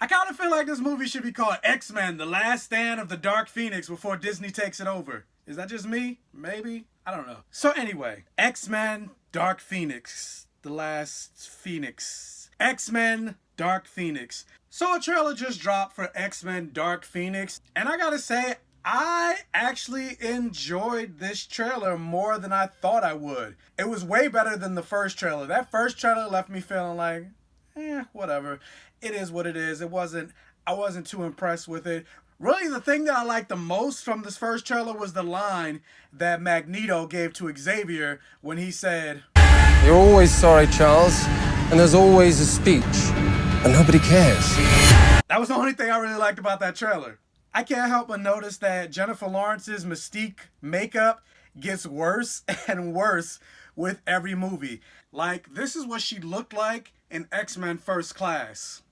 I kind of feel like this movie should be called X-Men, The Last Stand of the Dark Phoenix before Disney takes it over. Is that just me? Maybe? I don't know. So anyway, X-Men, Dark Phoenix, The Last Phoenix. X-Men, Dark Phoenix. So a trailer just dropped for X-Men, Dark Phoenix, and I gotta say, I actually enjoyed this trailer more than I thought I would. It was way better than the first trailer. That first trailer left me feeling like, whatever. It is what it is. I wasn't too impressed with it. Really, the thing that I liked the most from this first trailer was the line that Magneto gave to Xavier when he said, "You're always sorry, Charles, and there's always a speech, and nobody cares." That was the only thing I really liked about that trailer. I can't help but notice that Jennifer Lawrence's Mystique makeup gets worse and worse with every movie. Like, this is what she looked like in X-Men First Class.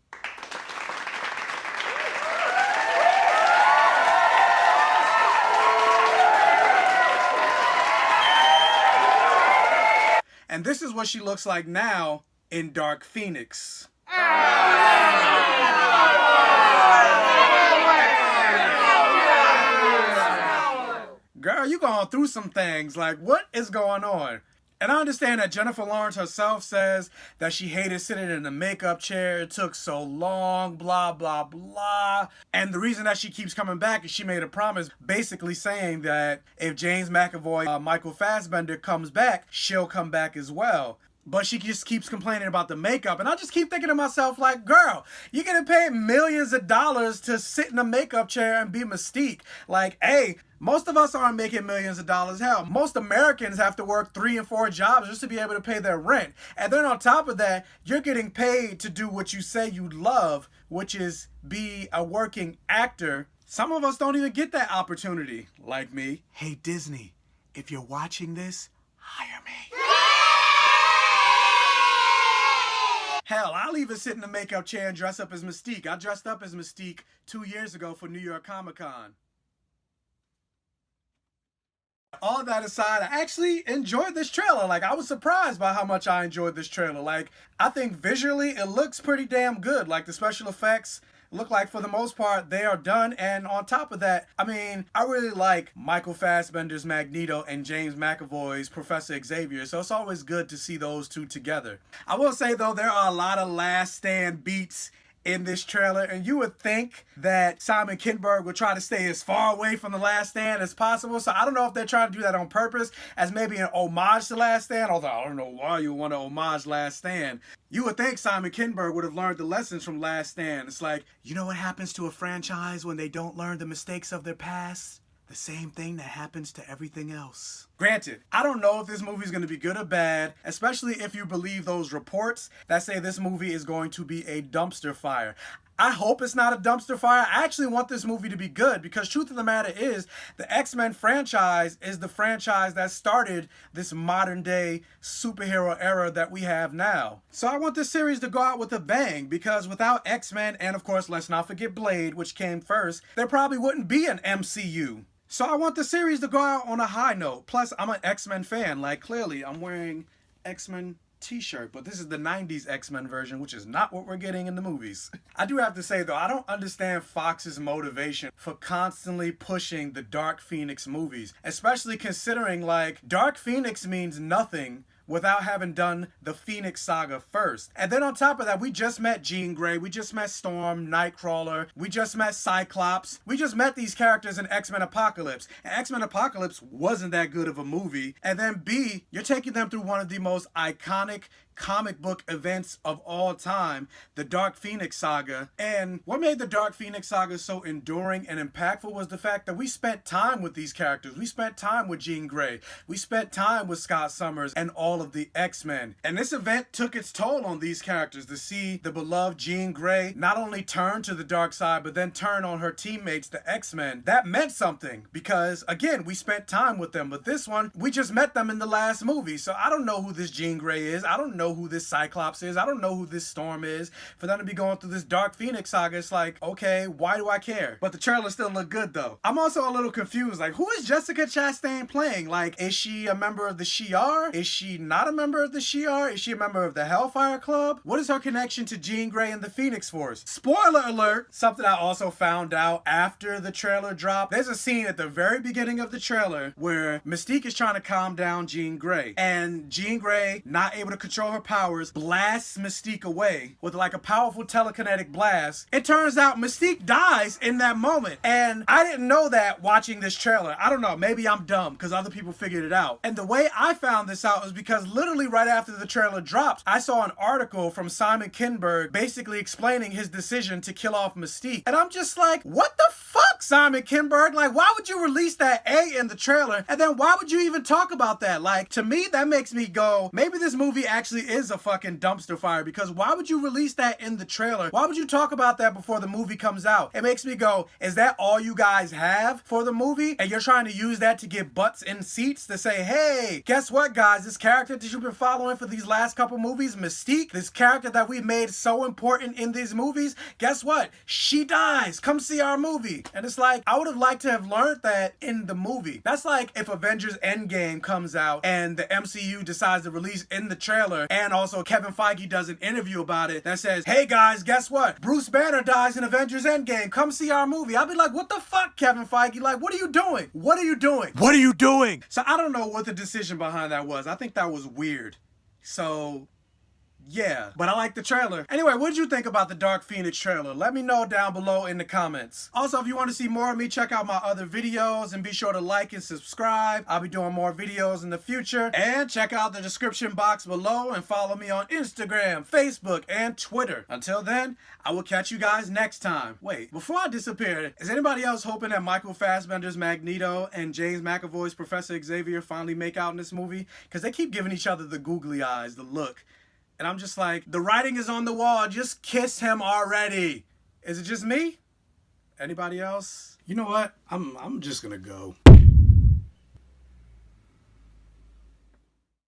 And this is what she looks like now in Dark Phoenix. Girl, you going through some things. Like, what is going on? And I understand that Jennifer Lawrence herself says that she hated sitting in the makeup chair. It took so long, blah, blah, blah. And the reason that she keeps coming back is she made a promise basically saying that if James McAvoy, Michael Fassbender comes back, she'll come back as well. But she just keeps complaining about the makeup. And I just keep thinking to myself, like, girl, you're getting paid millions of dollars to sit in a makeup chair and be Mystique. Like, hey, most of us aren't making millions of dollars. Hell, most Americans have to work 3 and 4 jobs just to be able to pay their rent. And then on top of that, you're getting paid to do what you say you love, which is be a working actor. Some of us don't even get that opportunity, like me. Hey, Disney, if you're watching this, hire me. Hell, I'll even sit in the makeup chair and dress up as Mystique. I dressed up as Mystique 2 years ago for New York Comic Con. All that aside, I actually enjoyed this trailer. Like, I was surprised by how much I enjoyed this trailer. Like, I think visually it looks pretty damn good. Like, the special effects look like, for the most part, they are done. And on top of that, I mean, I really like Michael Fassbender's Magneto and James McAvoy's Professor Xavier. So it's always good to see those two together. I will say, though, there are a lot of last stand beats in this trailer, and you would think that Simon Kinberg would try to stay as far away from The Last Stand as possible. So I don't know if they're trying to do that on purpose as maybe an homage to Last Stand, although I don't know why you want to homage Last Stand. You would think Simon Kinberg would have learned the lessons from Last Stand. It's like, you know what happens to a franchise when they don't learn the mistakes of their past? The same thing that happens to everything else. Granted, I don't know if this movie is going to be good or bad, especially if you believe those reports that say this movie is going to be a dumpster fire. I hope it's not a dumpster fire. I actually want this movie to be good because truth of the matter is the X-Men franchise is the franchise that started this modern day superhero era that we have now. So I want this series to go out with a bang because without X-Men, and of course let's not forget Blade, which came first, there probably wouldn't be an MCU. So I want the series to go out on a high note. Plus, I'm an X-Men fan. Like, clearly, I'm wearing X-Men t-shirt, but this is the 90s X-Men version, which is not what we're getting in the movies. I do have to say, though, I don't understand Fox's motivation for constantly pushing the Dark Phoenix movies, especially considering, like, Dark Phoenix means nothing without having done the Phoenix Saga first. And then on top of that, we just met Jean Grey, we just met Storm, Nightcrawler, we just met Cyclops. We just met these characters in X-Men Apocalypse. And X-Men Apocalypse wasn't that good of a movie. And then B, you're taking them through one of the most iconic comic book events of all time, the Dark Phoenix Saga. And what made the Dark Phoenix Saga so enduring and impactful was the fact that we spent time with these characters. We spent time with Jean Grey. We spent time with Scott Summers and all of the X-Men. And this event took its toll on these characters to see the beloved Jean Grey not only turn to the dark side, but then turn on her teammates, the X-Men. That meant something because, again, we spent time with them. But this one, we just met them in the last movie. So I don't know who this Jean Grey is. I don't know know who this Cyclops is. I don't know who this Storm is. For them to be going through this Dark Phoenix saga, it's like, okay, why do I care? But the trailer still looked good though. I'm also a little confused. Like, who is Jessica Chastain playing? Like, is she a member of the Shi'ar? Is she not a member of the Shi'ar? Is she a member of the Hellfire Club? What is her connection to Jean Grey and the Phoenix Force? Spoiler alert! Something I also found out after the trailer dropped. There's a scene at the very beginning of the trailer where Mystique is trying to calm down Jean Grey. And Jean Grey, not able to control her powers, blasts Mystique away with like a powerful telekinetic blast. It turns out Mystique dies in that moment. And I didn't know that watching this trailer. I don't know, maybe I'm dumb because other people figured it out. And the way I found this out was because literally right after the trailer dropped, I saw an article from Simon Kinberg basically explaining his decision to kill off Mystique. And I'm just like, what the fuck, Simon Kinberg? Like, why would you release that in the trailer? And then why would you even talk about that? Like, to me, that makes me go, maybe this movie actually is a fucking dumpster fire, because why would you release that in the trailer? Why would you talk about that before the movie comes out? It makes me go, is that all you guys have for the movie? And you're trying to use that to get butts in seats to say, hey, guess what, guys? This character that you've been following for these last couple movies, Mystique, this character that we've made so important in these movies, guess what? She dies. Come see our movie. And it's like, I would have liked to have learned that in the movie. That's like if Avengers Endgame comes out and the MCU decides to release in the trailer, and also Kevin Feige does an interview about it that says, hey guys, guess what? Bruce Banner dies in Avengers Endgame. Come see our movie. I'll be like, what the fuck, Kevin Feige? Like, what are you doing? What are you doing? What are you doing? So I don't know what the decision behind that was. I think that was weird. So yeah, but I like the trailer. Anyway, what did you think about the Dark Phoenix trailer? Let me know down below in the comments. Also, if you want to see more of me, check out my other videos and be sure to like and subscribe. I'll be doing more videos in the future. And check out the description box below and follow me on Instagram, Facebook, and Twitter. Until then, I will catch you guys next time. Wait, before I disappear, is anybody else hoping that Michael Fassbender's Magneto and James McAvoy's Professor Xavier finally make out in this movie? Because they keep giving each other the googly eyes, the look. And I'm just like, the writing is on the wall. Just kiss him already. Is it just me? Anybody else? You know what? I'm just gonna go.